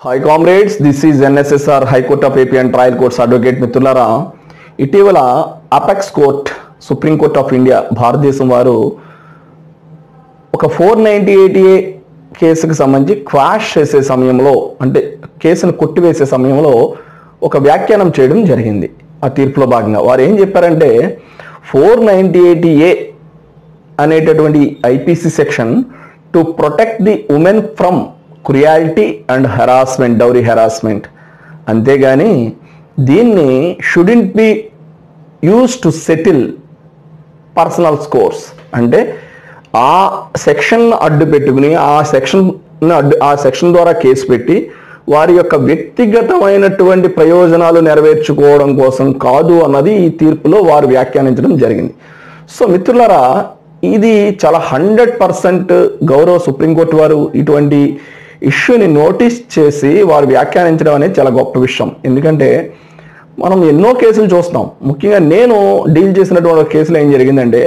Hi comrades, this is NSSR high court of AP and trial courts advocate మిత్రులారా. ఇటీవల apex court, supreme court of India భారతదేశం వారు ఒక 498A కేసుకు సంబంధించి క్వాష్ చేసే సమయంలో, అంటే కేసును కొట్టివేసే సమయంలో ఒక వ్యాఖ్యానం చేయడం జరిగింది. ఆ తీర్పులో భాగంగా వారు ఏం చెప్పారంటే 498A అనేటటువంటి IPC section to protect the women from cruelty and harassment, dowry harassment. అంతేగాని దీన్ని shouldn't be use to settle personal scores. అంటే ఆ సెక్షన్ అడ్డు పెట్టుకుని ఆ సెక్షన్ ద్వారా కేసు పెట్టి వారి యొక్క వ్యక్తిగతమైనటువంటి ప్రయోజనాలు నెరవేర్చుకోవడం కోసం కాదు అన్నది ఈ తీర్పులో వారు వ్యాఖ్యానించడం జరిగింది. సో మిత్రులారా, ఇది చాలా 100% గౌరవ సుప్రీంకోర్టు వారు ఇటువంటి ఇష్యూని నోటీస్ చేసి వారు వ్యాఖ్యానించడం అనేది చాలా గొప్ప విషయం. ఎందుకంటే మనం ఎన్నో కేసులు చూస్తాం. ముఖ్యంగా నేను డీల్ చేసినటువంటి కేసులో ఏం జరిగిందంటే,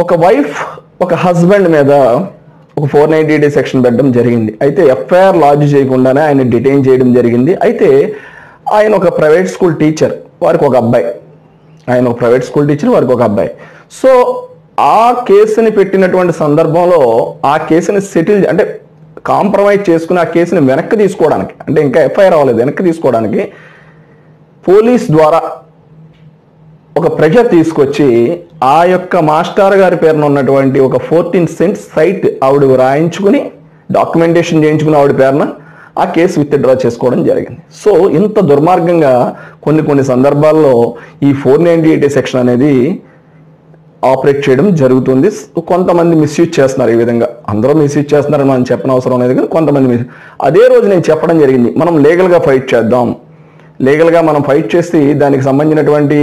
ఒక వైఫ్ ఒక హస్బెండ్ మీద ఒక 498A సెక్షన్ పెట్టడం జరిగింది. అయితే ఎఫ్ఐఆర్ లాడ్జ్ చేయకుండానే ఆయన డిటైన్ చేయడం జరిగింది. అయితే ఆయన ఒక ప్రైవేట్ స్కూల్ టీచర్, వారికి ఒక అబ్బాయి. ఆయన ఒక ప్రైవేట్ స్కూల్ టీచర్, వారికి ఒక అబ్బాయి. సో ఆ కేసుని పెట్టినటువంటి సందర్భంలో ఆ కేసుని సెటిల్, అంటే కాంప్రమైజ్ చేసుకుని ఆ కేసుని వెనక్కి తీసుకోవడానికి, అంటే ఇంకా ఎఫ్ఐఆర్ అవ్వలేదు, వెనక్కి తీసుకోవడానికి పోలీస్ ద్వారా ఒక ప్రెషర్ తీసుకొచ్చి ఆ యొక్క మాస్టర్ గారి పేరున ఉన్నటువంటి ఒక 14 సెంట్స్ సైట్ ఆవిడ రాయించుకుని డాక్యుమెంటేషన్ చేయించుకుని ఆవిడ పేరున ఆ కేసు విత్డ్రా చేసుకోవడం జరిగింది. సో ఇంత దుర్మార్గంగా కొన్ని సందర్భాల్లో ఈ 498A సెక్షన్ అనేది ఆపరేట్ చేయడం జరుగుతుంది. కొంతమంది మిస్యూజ్ చేస్తున్నారు. ఈ విధంగా అందరూ మిస్యూజ్ చేస్తున్నారని మనం చెప్పిన అవసరం లేదు, కానీ కొంతమంది అదే రోజు నేను చెప్పడం జరిగింది, మనం లీగల్గా ఫైట్ చేద్దాం, లీగల్గా మనం ఫైట్ చేసి దానికి సంబంధించినటువంటి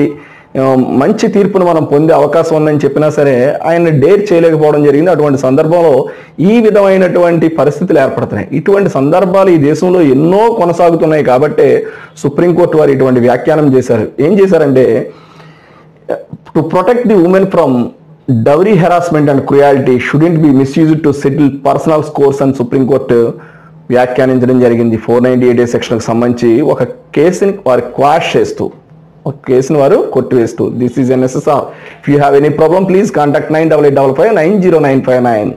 మంచి తీర్పును మనం పొందే అవకాశం ఉందని చెప్పినా సరే ఆయన డేర్ చేయలేకపోవడం జరిగింది. అటువంటి సందర్భంలో ఈ విధమైనటువంటి పరిస్థితులు ఏర్పడుతున్నాయి. ఇటువంటి సందర్భాలు ఈ దేశంలో ఎన్నో కొనసాగుతున్నాయి. కాబట్టే సుప్రీంకోర్టు వారు ఇటువంటి వ్యాఖ్యానం చేశారు. ఏం చేశారంటే, to protect the women from dowry harassment and cruelty shouldn't be misused to settle personal scores అని సుప్రీంకోర్టు వ్యాఖ్యానించడం జరిగింది. 498A సెక్షన్కి సంబంధించి ఒక కేసుని వారు క్వాష్ చేస్తూ, ఒక కేసుని వారు కొట్టివేస్తూ. This is NSSR. If you have any problem please contact 9855 909559.